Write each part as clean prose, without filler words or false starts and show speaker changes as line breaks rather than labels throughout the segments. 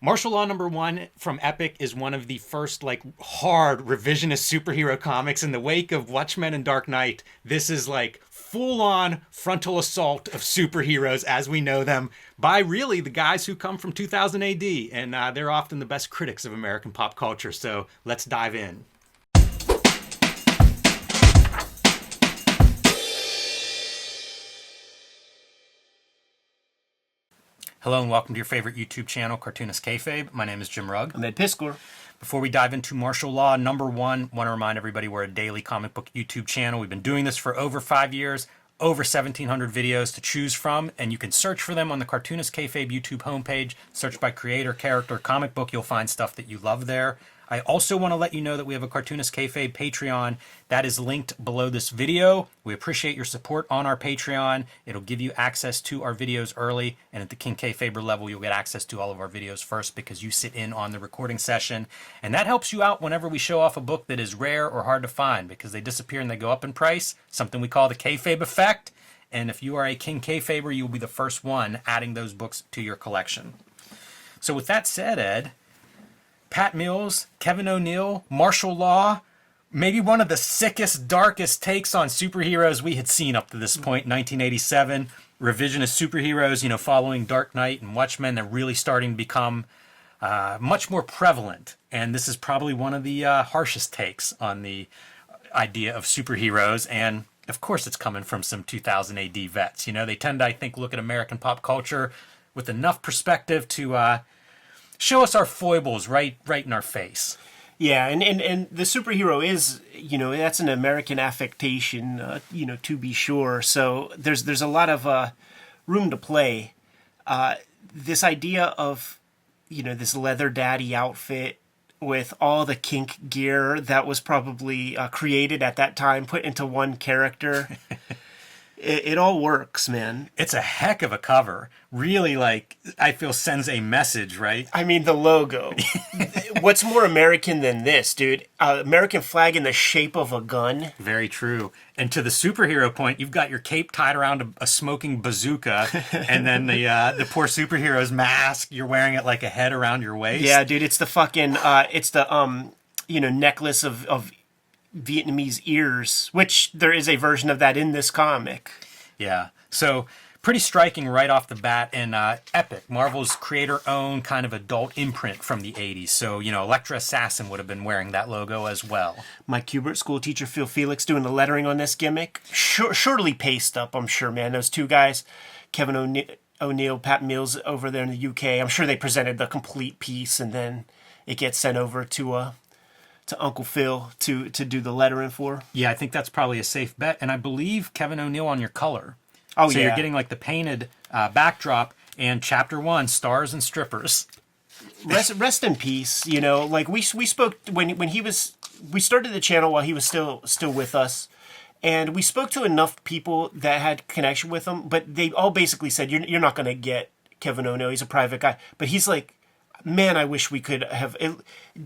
Martial Law #1 from Epic is one of the first like hard revisionist superhero comics in the wake of Watchmen and Dark Knight. This is like full-on frontal assault of superheroes as we know them by really the guys who come from 2000 AD, and they're often the best critics of American pop culture. So let's dive in. Hello and welcome to your favorite YouTube channel, Cartoonist Kayfabe. My name is Jim Rugg.
I'm Ed Piskor.
Before we dive into Martial Law #1, want to remind everybody we're a daily comic book YouTube channel. We've been doing this for over 5 years, over 1,700 videos to choose from, and you can search for them on the Cartoonist Kayfabe YouTube homepage. Search by creator, character, comic book. You'll find stuff that you love there. I also want to let you know that we have a Cartoonist Kayfabe Patreon that is linked below this video. We appreciate your support on our Patreon. It'll give you access to our videos early, and at the King Kayfaber level, you'll get access to all of our videos first because you sit in on the recording session. And that helps you out whenever we show off a book that is rare or hard to find because they disappear and they go up in price, something we call the Kayfabe effect. And if you are a King Kayfaber, you'll be the first one adding those books to your collection. So with that said, Ed, Pat Mills, Kevin O'Neill, Martial Law, maybe one of the sickest, darkest takes on superheroes we had seen up to this point, 1987. Revisionist superheroes, following Dark Knight and Watchmen, they're really starting to become much more prevalent. And this is probably one of the harshest takes on the idea of superheroes. And of course, it's coming from some 2000 AD vets. They tend to, I think, look at American pop culture with enough perspective to show us our foibles right in our face.
Yeah, and the superhero is, that's an American affectation, to be sure. So there's a lot of room to play. This idea of, this leather daddy outfit with all the kink gear that was probably created at that time, put into one character. It all works, man.
It's a heck of a cover. Really, I feel sends a message, right?
I mean, the logo. What's more American than this, dude? American flag in the shape of a gun.
Very true. And to the superhero point, you've got your cape tied around a smoking bazooka, and then the poor superhero's mask. You're wearing it like a head around your waist.
Yeah, dude. It's the fucking necklace of Vietnamese ears, which there is a version of that in this comic.
Yeah. So pretty striking right off the bat, and Epic, Marvel's creator-owned kind of adult imprint from the 80s. So, Elektra Assassin would have been wearing that logo as well.
Mike Kubert, school teacher Phil Felix doing the lettering on this gimmick. Surely paced up, I'm sure, man. Those two guys, Kevin O'Neill, Pat Mills over there in the UK, I'm sure they presented the complete piece, and then it gets sent over to Uncle Phil to do the lettering for.
Yeah, I think that's probably a safe bet. And I believe Kevin O'Neill on your color.
Oh,
so
yeah.
You're getting the painted backdrop and Chapter 1, Stars and Strippers.
Rest in peace. We spoke when he was. We started the channel while he was still with us, and we spoke to enough people that had connection with him. But they all basically said, "You're not going to get Kevin O'Neill. He's a private guy." But he's like, man, I wish we could have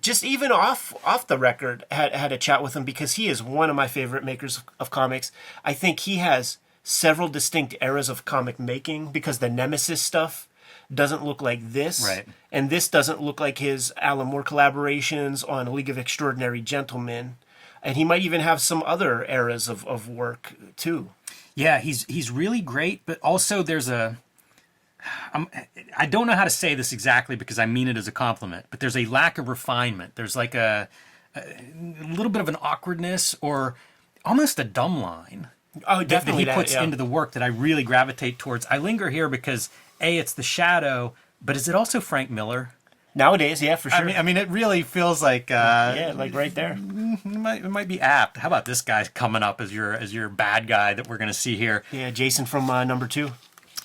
just even off the record had a chat with him because he is one of my favorite makers of comics. I think he has several distinct eras of comic making because the Nemesis stuff doesn't look like this.
Right.
And this doesn't look like his Alan Moore collaborations on League of Extraordinary Gentlemen. And he might even have some other eras of work too.
Yeah, he's really great, but also there's I don't know how to say this exactly because I mean it as a compliment, but there's a lack of refinement. There's a little bit of an awkwardness or almost a dumb line.
Oh, definitely.
That he puts into the work that I really gravitate towards. I linger here because it's the Shadow, but is it also Frank Miller?
Nowadays, yeah, for sure.
I mean, it really feels like
right there.
It might be apt. How about this guy coming up as your bad guy that we're going to see here?
Yeah, Jason from #2.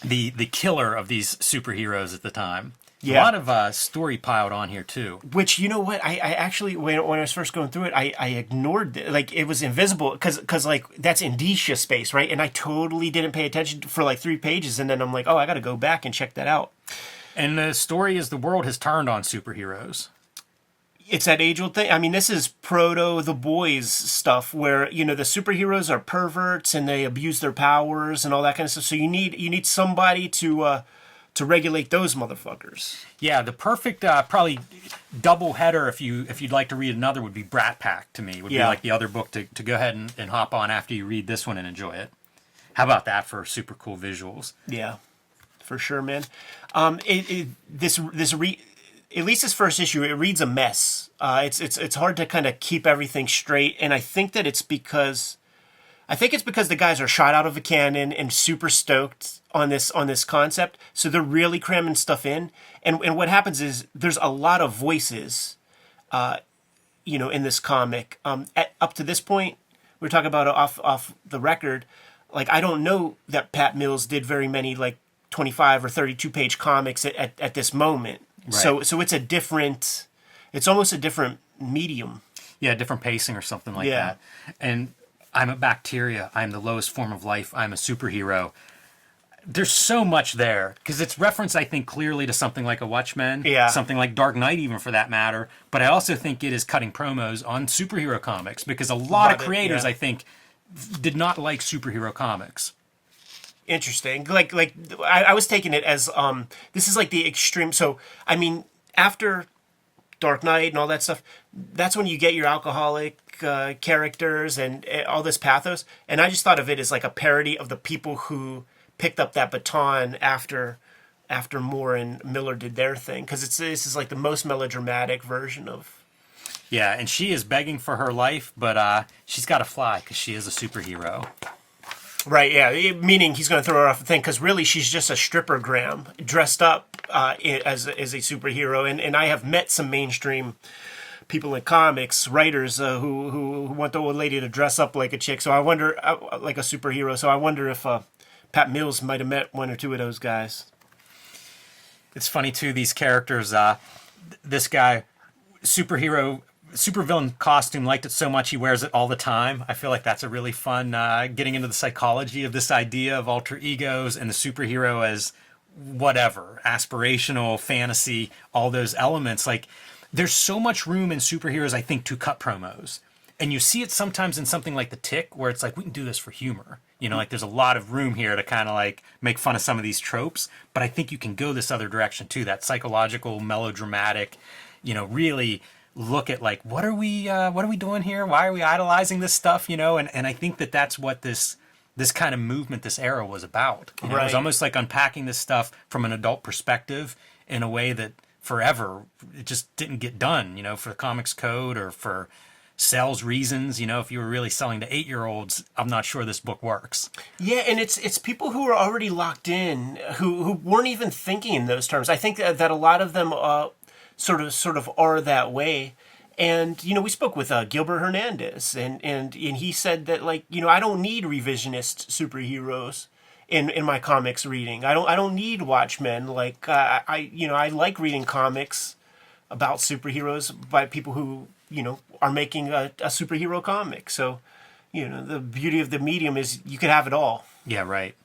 The killer of these superheroes at the time.
Yeah.
A lot of story piled on here too.
Which, you know what, I actually when I was first going through it, I ignored it. It was invisible because that's indicia space, right? And I totally didn't pay attention for 3 pages, and then I'm like, oh, I got to go back and check that out.
And the story is the world has turned on superheroes.
It's that age-old thing. I mean, this is proto The Boys stuff where, the superheroes are perverts and they abuse their powers and all that kind of stuff. So you need somebody to to regulate those motherfuckers.
Yeah, the perfect probably double header if you'd like to read another would be Brat Pack to me. Would be like the other book to go ahead and hop on after you read this one and enjoy it. How about that for super cool visuals?
Yeah, for sure, man. At least this first issue, it reads a mess. It's hard to kind of keep everything straight, and I think it's because the guys are shot out of a cannon and super stoked on this concept, so they're really cramming stuff in. And what happens is there's a lot of voices, in this comic. Up to this point, we're talking about off the record. Like, I don't know that Pat Mills did very many 25 or 32 page comics at this moment. Right. So it's almost a different medium.
Yeah, different pacing or something like that. And I'm a bacteria. I'm the lowest form of life. I'm a superhero. There's so much there because it's referenced, I think, clearly to something like a Watchmen, something like Dark Knight, even for that matter. But I also think it is cutting promos on superhero comics because a lot of creators, I think, did not like superhero comics.
Interesting. I was taking it as this is like the extreme. So I mean, after Dark Knight and all that stuff, that's when you get your alcoholic characters and all this pathos. And I just thought of it as like a parody of the people who picked up that baton after Moore and Miller did their thing, because this is like the most melodramatic version of.
Yeah, and she is begging for her life, but she's got to fly because she is a superhero.
Right, yeah, meaning he's going to throw her off the thing, because really she's just a stripper Graham dressed up as a superhero. And I have met some mainstream people in comics, writers who want the old lady to dress up like a chick. So I wonder, like a superhero. So I wonder if Pat Mills might have met one or two of those guys.
It's funny too, these characters. This guy, supervillain costume, liked it so much he wears it all the time. I feel like that's a really fun getting into the psychology of this idea of alter egos and the superhero as whatever, aspirational, fantasy, all those elements. Like, there's so much room in superheroes, I think, to cut promos. And you see it sometimes in something like The Tick, where it's like, we can do this for humor. Like there's a lot of room here to kind of like make fun of some of these tropes. But I think you can go this other direction too, that psychological, melodramatic, really look at like, what are we doing here? Why are we idolizing this stuff? And I think that's what this kind of movement, this era was about. It was almost like unpacking this stuff from an adult perspective in a way that forever it just didn't get done, for the Comics Code or for sales reasons. If you were really selling to 8-year-olds, I'm not sure this book works. Yeah, and it's people who are already locked in, who weren't even thinking in those terms. I think that a lot of them sort of are that way. And we spoke with Gilbert Hernandez, and he said that, like, I don't need revisionist superheroes in my comics reading. I don't need Watchmen. Like, I like reading comics about superheroes by people who are making a superhero comic. So, the beauty of the medium is you could have it all. Yeah, right.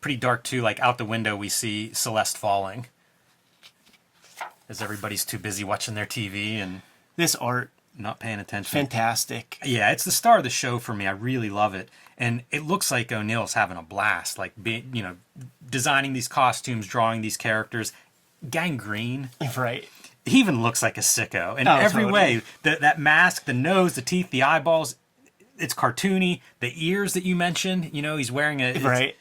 Pretty dark too. Like, out the window we see Celeste falling, as everybody's too busy watching their TV and this art, not paying attention. Fantastic. Yeah, it's the star of the show for me. I really love it. And it looks like O'Neill's having a blast, like designing these costumes, drawing these characters. Gangrene. Right. He even looks like a sicko in every way. That mask, the nose, the teeth, the eyeballs, it's cartoony. The ears that you mentioned, he's wearing a... Right.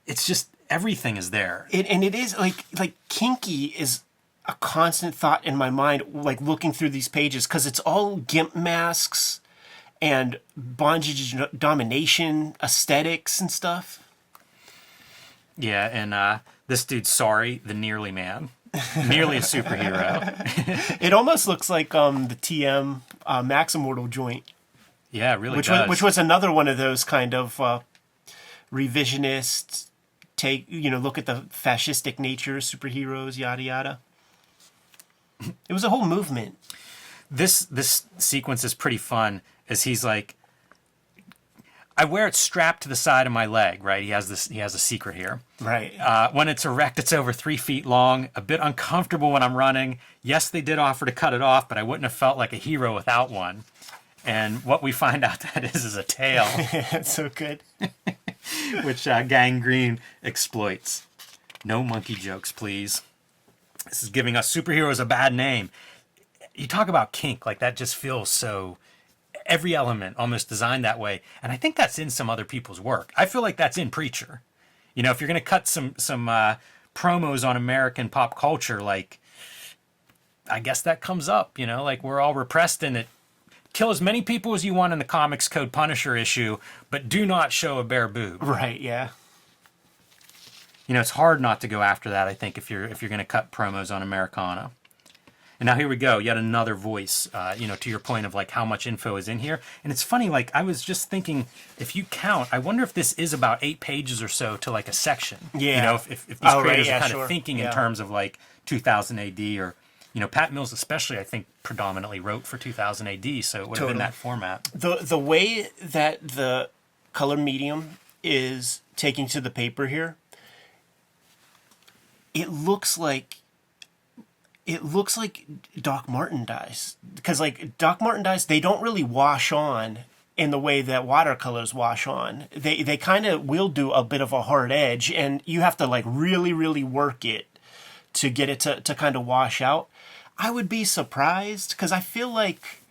It's just, everything is there. And it is, like kinky is a constant thought in my mind, like looking through these pages, because it's all gimp masks and bondage domination aesthetics and stuff. Yeah, and this dude's Sorry, the Nearly Man. Nearly a superhero. It almost looks like the TM Max Immortal joint. Yeah, it really does. Which was another one of those kind of revisionist look at the fascistic nature of superheroes, yada yada. It was a whole movement. This sequence is pretty fun, as he's like, I wear it strapped to the side of my leg, right? He has a secret here. Right. When it's erect, it's over 3 feet long, a bit uncomfortable when I'm running. Yes, they did offer to cut it off, but I wouldn't have felt like a hero without one. And what we find out that is a tail. That's so good. Which Gangrene exploits. No monkey jokes, please. This is giving us superheroes a bad name. You talk about kink, like that just feels so, every element almost designed that way. And I think that's in some other people's work. I feel like that's in Preacher. You know, if you're going to cut some promos on American pop culture, like, I guess that comes up, you know, like we're all repressed in it. Kill as many people as you want in the Comics Code Punisher issue, but do not show a bare boob.
Right, yeah.
You know, it's hard not to go after that, I think, if you're going to cut promos on Americana. And now here we go, yet another voice, you know, to your point of like how much info is in here. And it's funny, like I was just thinking, if you count, I wonder if this is about 8 pages or so to like a section.
Yeah.
You know, if these creators are kind of thinking in terms of like 2000 AD or, you know, Pat Mills especially, I think, predominantly wrote for 2000 AD, so it would have been that format.
The way that the color medium is taking to the paper here, it looks like Doc Martin dyes. Because like Doc Martin dyes, they don't really wash on in the way that watercolors wash on. They kind of will do a bit of a hard edge, and you have to like really, really work it to get it to kind of wash out. I would be surprised because I feel like,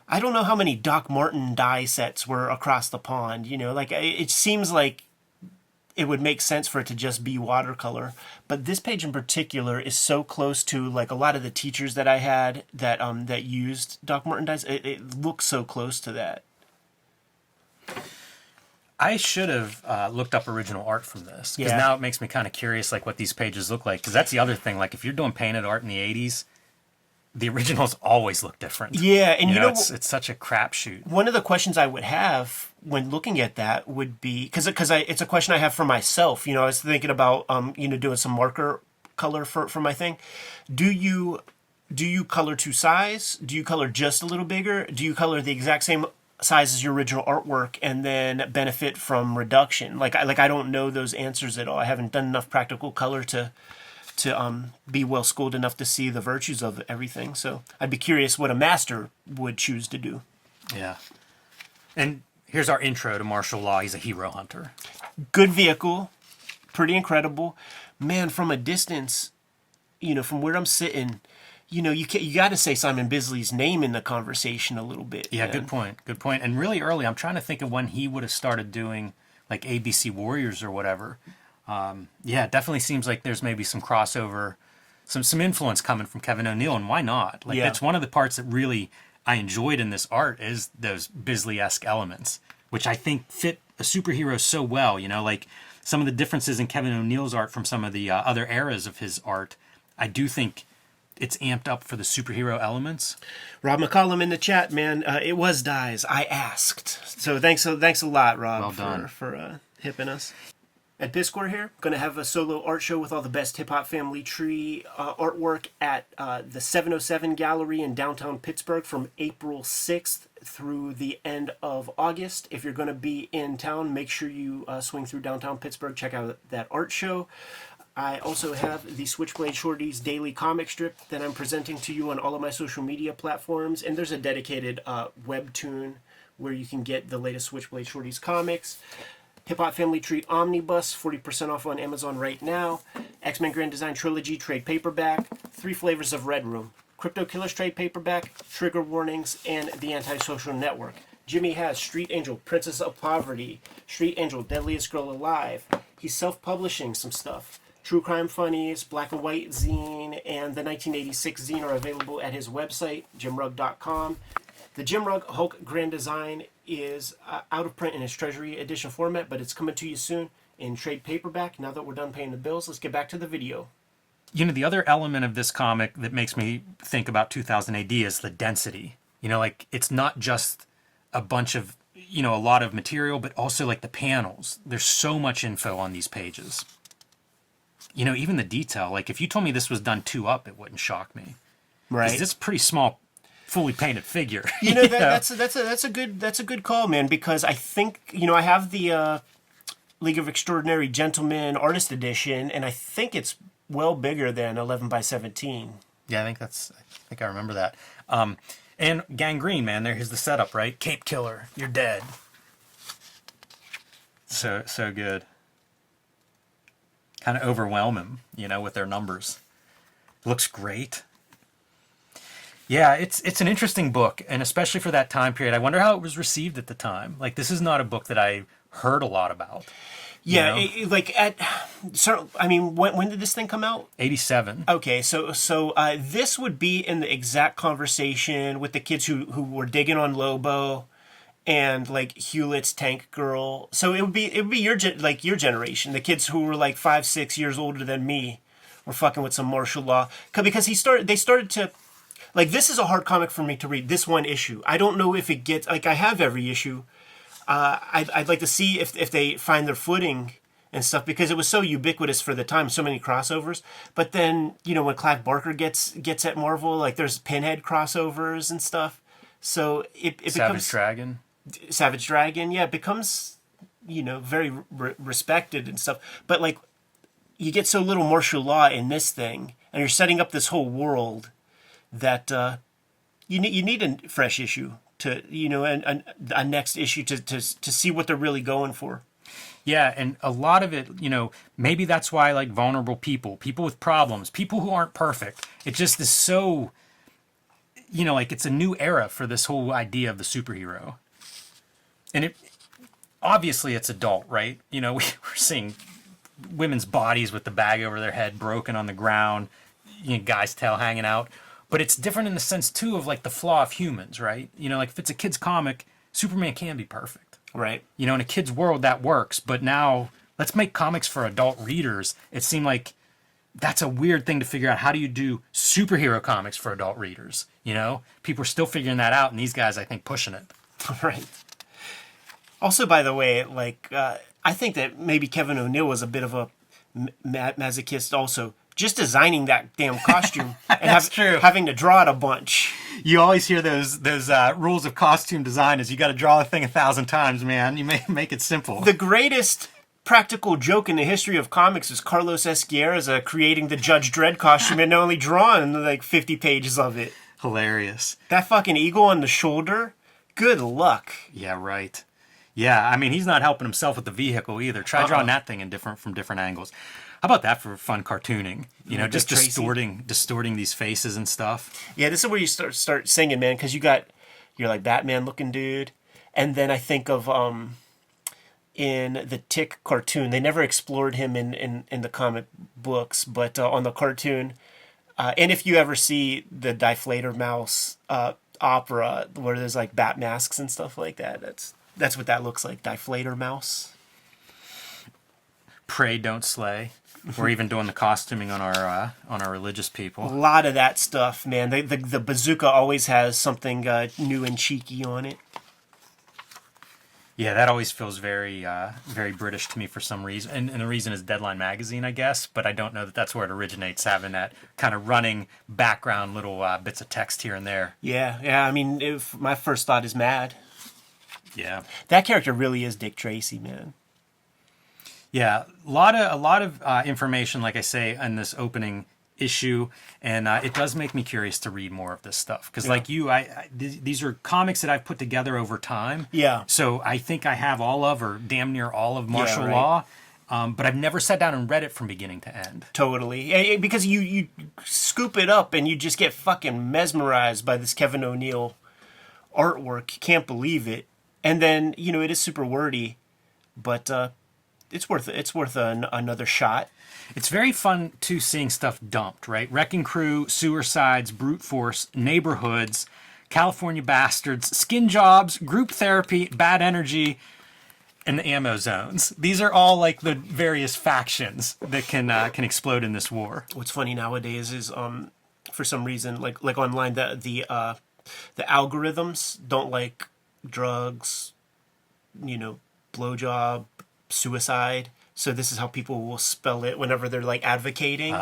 I don't know how many Doc Martin dye sets were across the pond, you know, like it seems like it would make sense for it to just be watercolor. But this page in particular is so close to like a lot of the teachers that I had that that used Doc Martin dyes. It looks so close to that.
I should have looked up original art from this, because now it makes me kind of curious like what these pages look like, because that's the other thing, like if you're doing painted art in the 80s, the originals always look different.
Yeah, and you know
it's such a crapshoot.
One of the questions I would have when looking at that would be, because it's a question I have for myself. You know, I was thinking about you know, doing some marker color for my thing. Do you color to size? Do you color just a little bigger? Do you color the exact same size as your original artwork and then benefit from reduction? Like I don't know those answers at all. I haven't done enough practical color to be well schooled enough to see the virtues of everything. So I'd be curious what a master would choose to do.
Yeah. And here's our intro to martial law. He's a hero hunter.
Good vehicle. Pretty incredible. Man, from a distance, you know, from where I'm sitting, you know, you got to say Simon Bisley's name in the conversation a little bit.
Yeah,
man.
good point. Good point. And really early, I'm trying to think of when he would have started doing like ABC Warriors or whatever. Yeah, it definitely seems like there's maybe some crossover, some influence coming from Kevin O'Neill, and why not? Like that's one of the parts that really I enjoyed in this art is those Bisley-esque elements, which I think fit a superhero so well. You know, like some of the differences in Kevin O'Neill's art from some of the other eras of his art, I do think it's amped up for the superhero elements.
Rob McCollum in the chat, man. It was dyes. I asked. So thanks a lot, Rob, for hipping us. At Discord here, going to have a solo art show with all the best hip-hop family tree artwork at the 707 Gallery in downtown Pittsburgh from April 6th through the end of August. If you're going to be in town, make sure you swing through downtown Pittsburgh, check out that art show. I also have the Switchblade Shorties daily comic strip that I'm presenting to you on all of my social media platforms, and there's a dedicated webtoon where you can get the latest Switchblade Shorties comics. Hip Hop Family Tree Omnibus, 40% off on Amazon right now. X-Men Grand Design Trilogy trade paperback. 3 flavors of Red Room. Crypto Killers trade paperback. Trigger Warnings, and The Antisocial Network. Jimmy has Street Angel, Princess of Poverty. Street Angel, Deadliest Girl Alive. He's self-publishing some stuff. True Crime Funnies, Black and White Zine, and the 1986 Zine are available at his website, jimrugg.com. The Jim Rugg Hulk Grand Design is out of print in its Treasury Edition format, but it's coming to you soon in trade paperback. Now that we're done paying the bills, let's get back to the video.
You know, the other element of this comic that makes me think about 2000 AD is the density. You know, like it's not just a bunch of, you know, a lot of material, but also like the panels. There's so much info on these pages. You know, even the detail. Like if you told me this was done 2-up, it wouldn't shock me.
Right.
It's a pretty small, fully painted figure.
You know, that's a good call, man, because I think, you know, I have the League of Extraordinary Gentlemen Artist Edition, and I think it's well bigger than 11 by 17.
Yeah, I think I remember that. And Gangrene, man, here's the setup, right? Cape Killer, you're dead. So good. kind of overwhelm him, with their numbers. Looks great. Yeah, it's an interesting book, and especially for that time period. I wonder how it was received at the time. Like, this is not a book that I heard a lot about.
Yeah, when did this thing come out?
87.
Okay, so this would be in the exact conversation with the kids who were digging on Lobo, and like Hewlett's Tank Girl. So it would be your your generation, the kids who were like 5-6 years older than me, were fucking with some martial law because they started to. Like, this is a hard comic for me to read. This one issue, I don't know if it gets I have every issue. I'd like to see if they find their footing and stuff, because it was so ubiquitous for the time, so many crossovers. But then, when Clive Barker gets at Marvel, like, there's Pinhead crossovers and stuff. So it becomes Savage Dragon, yeah, it becomes very respected and stuff. But like, you get so little martial law in this thing, and you're setting up this whole world that you need a fresh issue to a next issue to see what they're really going for.
Yeah, and a lot of it, maybe that's why, like, vulnerable people with problems, people who aren't perfect, it just is so, like, it's a new era for this whole idea of the superhero. And it obviously it's adult, right? We're seeing women's bodies with the bag over their head, broken on the ground, guy's tail hanging out. But it's different in the sense, too, of, like, the flaw of humans, right? Like, if it's a kid's comic, Superman can be perfect.
Right.
In a kid's world, that works. But now, let's make comics for adult readers. It seemed like that's a weird thing to figure out. How do you do superhero comics for adult readers? People are still figuring that out, and these guys, I think, pushing it.
Right. Also, by the way, like, I think that maybe Kevin O'Neill was a bit of a masochist also. Just designing that damn costume and
true.
Having to draw it a bunch.
You always hear those rules of costume design is you got to draw the thing 1,000 times, man. You make it simple.
The greatest practical joke in the history of comics is Carlos Esquerra creating the Judge Dredd costume and only drawing like 50 pages of it.
Hilarious.
That fucking eagle on the shoulder. Good luck.
Yeah, right. Yeah, I mean, he's not helping himself with the vehicle either. Try drawing that thing from different angles. How about that for fun cartooning? Just distorting these faces and stuff.
Yeah, this is where you start singing, man, because you're like Batman looking dude, and then I think of in the Tick cartoon, they never explored him in the comic books, but on the cartoon, and if you ever see the Deflator Mouse opera where there's like bat masks and stuff like that, that's what that looks like, Deflator Mouse.
Pray don't slay. We're even doing the costuming on our religious people.
A lot of that stuff, man. The bazooka always has something new and cheeky on it.
Yeah, that always feels very very British to me for some reason. And the reason is Deadline magazine, I guess. But I don't know that that's where it originates, having that kind of running background little bits of text here and there.
Yeah. I mean, my first thought is Mad.
Yeah.
That character really is Dick Tracy, man.
Yeah, a lot of information, like I say, in this opening issue, and it does make me curious to read more of this stuff. Because, like you, these are comics that I've put together over time.
Yeah.
So I think I have all of, or damn near all of, Martial Law, but I've never sat down and read it from beginning to end.
Totally, because you scoop it up and you just get fucking mesmerized by this Kevin O'Neill artwork. You can't believe it, and then it is super wordy, but. It's worth another shot.
It's very fun, too, seeing stuff dumped, right? Wrecking Crew, Suicides, Brute Force, Neighborhoods, California Bastards, Skin Jobs, Group Therapy, Bad Energy, and the Ammo Zones. These are all like the various factions that can explode in this war.
What's funny nowadays is for some reason, like online, the algorithms don't like drugs, blowjob, suicide. So this is how people will spell it whenever they're like advocating,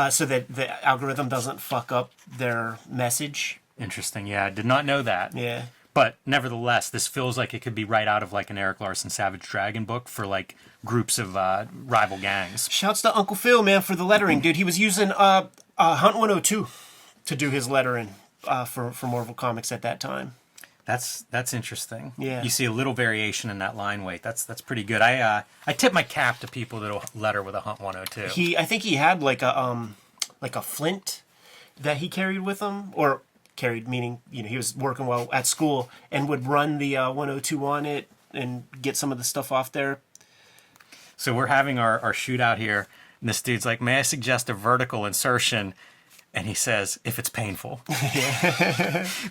so that the algorithm doesn't fuck up their message.
Interesting. Yeah, I did not know that.
Yeah.
But nevertheless, this feels like it could be right out of like an Eric Larson Savage Dragon book for like groups of rival gangs.
Shouts to Uncle Phil, man, for the lettering, dude. He was using Hunt 102 to do his lettering for Marvel Comics at that time.
That's interesting.
Yeah.
You see a little variation in that line weight. That's pretty good. I tip my cap to people that'll letter with a Hunt 102.
I think he had like a flint that he carried with him, or carried meaning he was working while at school and would run the 102 on it and get some of the stuff off there.
So we're having our shootout here, and this dude's like, "May I suggest a vertical insertion?" And he says, "If it's painful."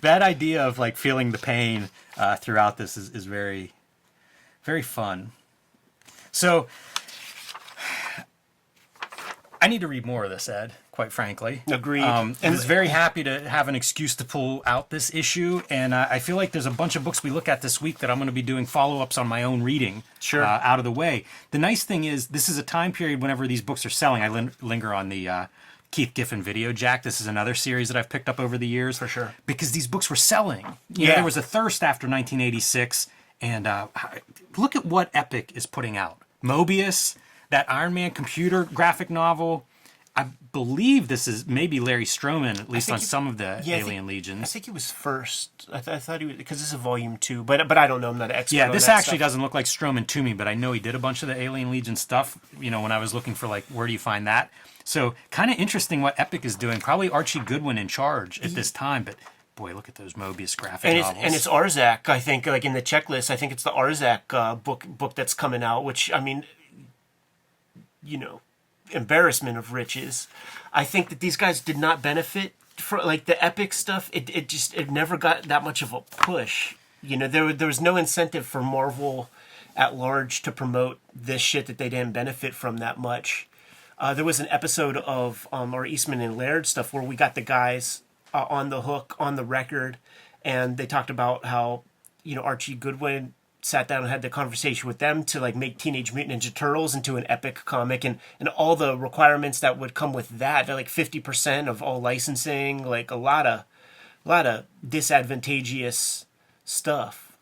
That idea of like feeling the pain throughout this is very, very fun. So I need to read more of this, Ed, quite frankly.
Agreed.
And I was very happy to have an excuse to pull out this issue. And I feel like there's a bunch of books we look at this week that I'm going to be doing follow-ups on my own reading.
Sure.
Out of the way. The nice thing is this is a time period whenever these books are selling. I linger on the Keith Giffen Video Jack. This is another series that I've picked up over the years.
For sure.
Because these books were selling. You know, there was a thirst after 1986. And look at what Epic is putting out. Mobius, that Iron Man computer graphic novel. I believe this is maybe Larry Stroman, at least on some of the Alien Legions.
I think he was first. I thought he was, because this is volume 2, but I don't know. I'm not an expert.
Yeah,
on
this
that
actually
stuff.
doesn't look like Stroman to me, but I know he did a bunch of the Alien Legion stuff, when I was looking for, like, where do you find that? So, kind of interesting what Epic is doing. Probably Archie Goodwin in charge at this time, but boy, look at those Mobius graphic novels.
And it's Arzak, I think, like in the checklist, I think it's the Arzak book that's coming out, which, I mean, embarrassment of riches. I think that these guys did not benefit from, like, the Epic stuff. It never got that much of a push. There was no incentive for Marvel at large to promote this shit that they didn't benefit from that much. There was an episode of our Eastman and Laird stuff where we got the guys on the hook, on the record, and they talked about how, Archie Goodwin sat down and had the conversation with them to, like, make Teenage Mutant Ninja Turtles into an Epic comic, and all the requirements that would come with that. They're like 50% of all licensing, like a lot of disadvantageous stuff.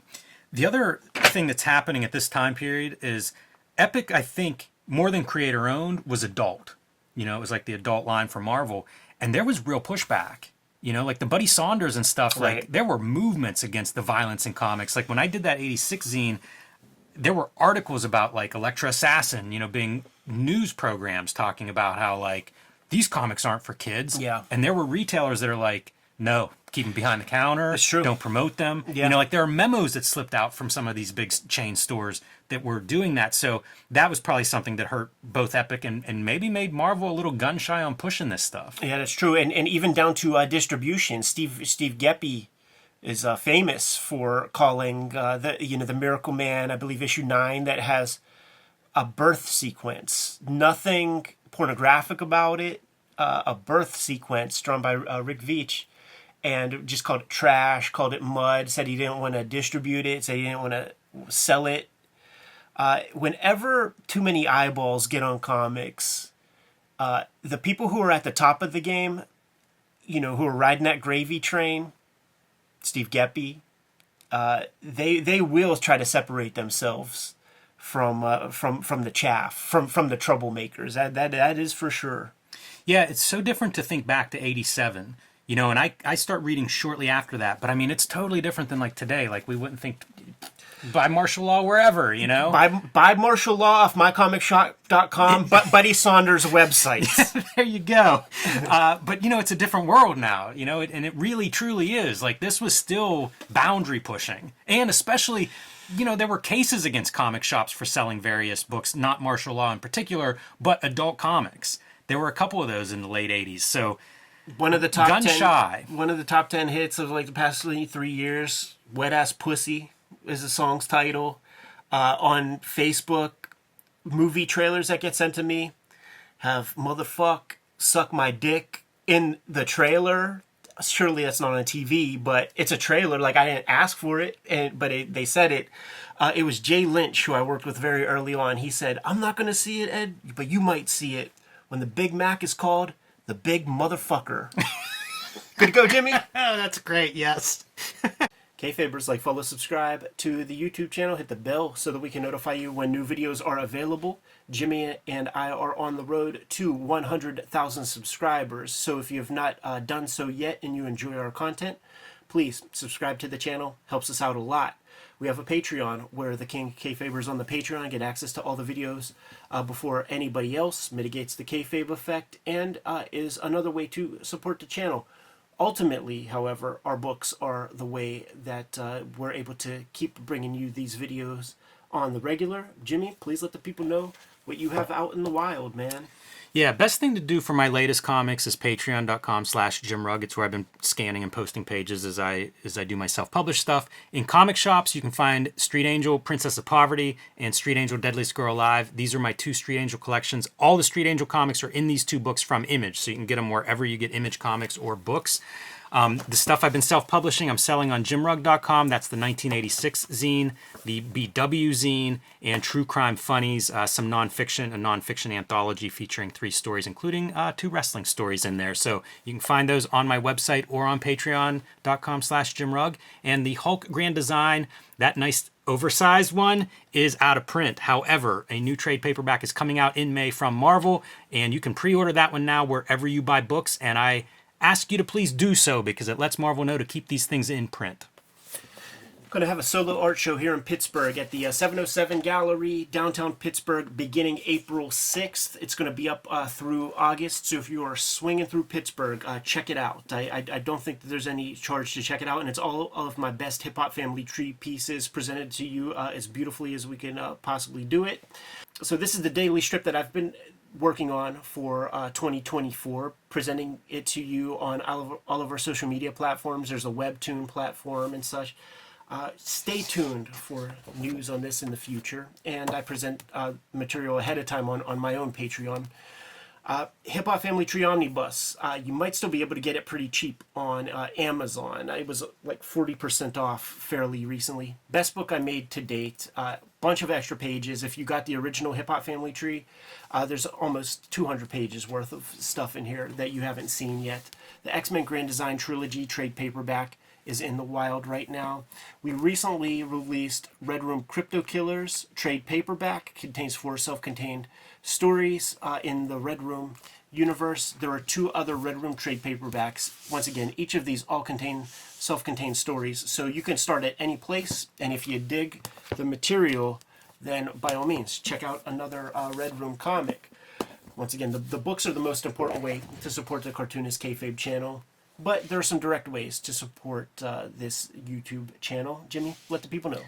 The other thing that's happening at this time period is Epic, I think, more than creator owned, was adult. It was like the adult line for Marvel, and there was real pushback. Like the Buddy Saunders and stuff,
Right.
like there were movements against the violence in comics. Like when I did that 86 zine, there were articles about like Elektra Assassin, being news programs talking about how like these comics aren't for kids.
Yeah.
And there were retailers that are like, no, keep them behind the counter.
It's true.
Don't promote them.
Yeah.
Like there are memos that slipped out from some of these big chain stores that were doing that. So that was probably something that hurt both Epic and maybe made Marvel a little gun shy on pushing this stuff.
Yeah, that's true. And even down to distribution. Steve Geppi is famous for calling the Miracle Man, I believe issue 9, that has a birth sequence. Nothing pornographic about it. A birth sequence drawn by Rick Veitch. And just called it trash, called it mud, said he didn't want to distribute it, said he didn't want to sell it. Whenever too many eyeballs get on comics, the people who are at the top of the game, who are riding that gravy train, Steve Geppi, they will try to separate themselves from the chaff, from the troublemakers. That is for sure.
Yeah, it's so different to think back to 87, and I start reading shortly after that. But I mean, it's totally different than like today. Like we wouldn't think buy martial law wherever,
Buy martial law off mycomicshop.com, but Buddy Saunders' website.
There you go. But, it's a different world now, and it really, truly is. Like, this was still boundary pushing. And especially, there were cases against comic shops for selling various books, not martial law in particular, but adult comics. There were a couple of those in the late 80s. So,
One of the top
gun
10,
shy.
One of the top 10 hits of like the past 3 years, Wet Ass Pussy is the song's title. On Facebook, movie trailers that get sent to me have motherfuck, suck my dick in the trailer. Surely that's not on TV, but it's a trailer. Like, I didn't ask for it, but they said it. It was Jay Lynch, who I worked with very early on. He said, I'm not going to see it, Ed, but you might see it when the Big Mac is called the Big Motherfucker. Good to go, Jimmy?
Oh, that's great, yes.
Kayfabers, like, follow, subscribe to the YouTube channel, hit the bell so that we can notify you when new videos are available. Jimmy and I are on the road to 100,000 subscribers, so if you have not done so yet and you enjoy our content, please subscribe to the channel. Helps us out a lot. We have a Patreon where the King Kayfabers on the Patreon get access to all the videos before anybody else, mitigates the kayfabe effect, and is another way to support the channel. Ultimately, however, our books are the way that we're able to keep bringing you these videos on the regular. Jimmy, please let the people know what you have out in the wild, man.
Yeah, best thing to do for my latest comics is patreon.com/JimRugg. It's where I've been scanning and posting pages as I do my self-published stuff. In comic shops, you can find Street Angel, Princess of Poverty, and Street Angel, Deadliest Girl Alive. These are my 2 Street Angel collections. All the Street Angel comics are in these 2 books from Image, so you can get them wherever you get Image comics or books. The stuff I've been self-publishing, I'm selling on JimRugg.com. That's the 1986 zine, the BW zine, and True Crime Funnies, some nonfiction, a nonfiction anthology featuring 3 stories, including 2 wrestling stories in there. So you can find those on my website or on patreon.com/JimRugg. And the Hulk Grand Design, that nice oversized one, is out of print. However, a new trade paperback is coming out in May from Marvel, and you can pre-order that one now wherever you buy books, and I ask you to please do so because it lets Marvel know to keep these things in print.
I'm going to have a solo art show here in Pittsburgh at the 707 Gallery, downtown Pittsburgh, beginning April 6th. It's going to be up through August, so if you are swinging through Pittsburgh, check it out. I don't think that there's any charge to check it out, and it's all of my best hip-hop family tree pieces presented to you as beautifully as we can possibly do it. So this is the daily strip that I've been working on for 2024, presenting it to you on all of our social media platforms. There's a webtoon platform and such. Stay tuned for news on this in the future, and I present material ahead of time on my own Patreon. Hip Hop Family Tree Omnibus. You might still be able to get it pretty cheap on Amazon. It was like 40% off fairly recently. Best book I made to date. Bunch of extra pages. If you got the original Hip Hop Family Tree, there's almost 200 pages worth of stuff in here that you haven't seen yet. The X-Men Grand Design Trilogy trade paperback is in the wild right now. We recently released Red Room Crypto Killers trade paperback. Contains 4 self-contained stories in the Red Room universe. There are 2 other Red Room trade paperbacks. Once again, each of these all contain self-contained stories, so you can start at any place, and if you dig the material, then by all means, check out another Red Room comic. Once again, the books are the most important way to support the Cartoonist Kayfabe channel, but there are some direct ways to support this YouTube channel. Jimmy, let the people know.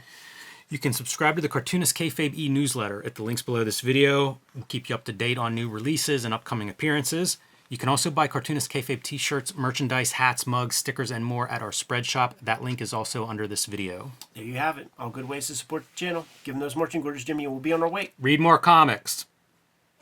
You can subscribe to the Cartoonist Kayfabe e-newsletter at the links below this video. We'll keep you up to date on new releases and upcoming appearances. You can also buy Cartoonist Kayfabe t-shirts, merchandise, hats, mugs, stickers, and more at our spread shop. That link is also under this video.
There you have it. All good ways to support the channel. Give them those marching orders, Jimmy, and we'll be on our way.
Read more comics.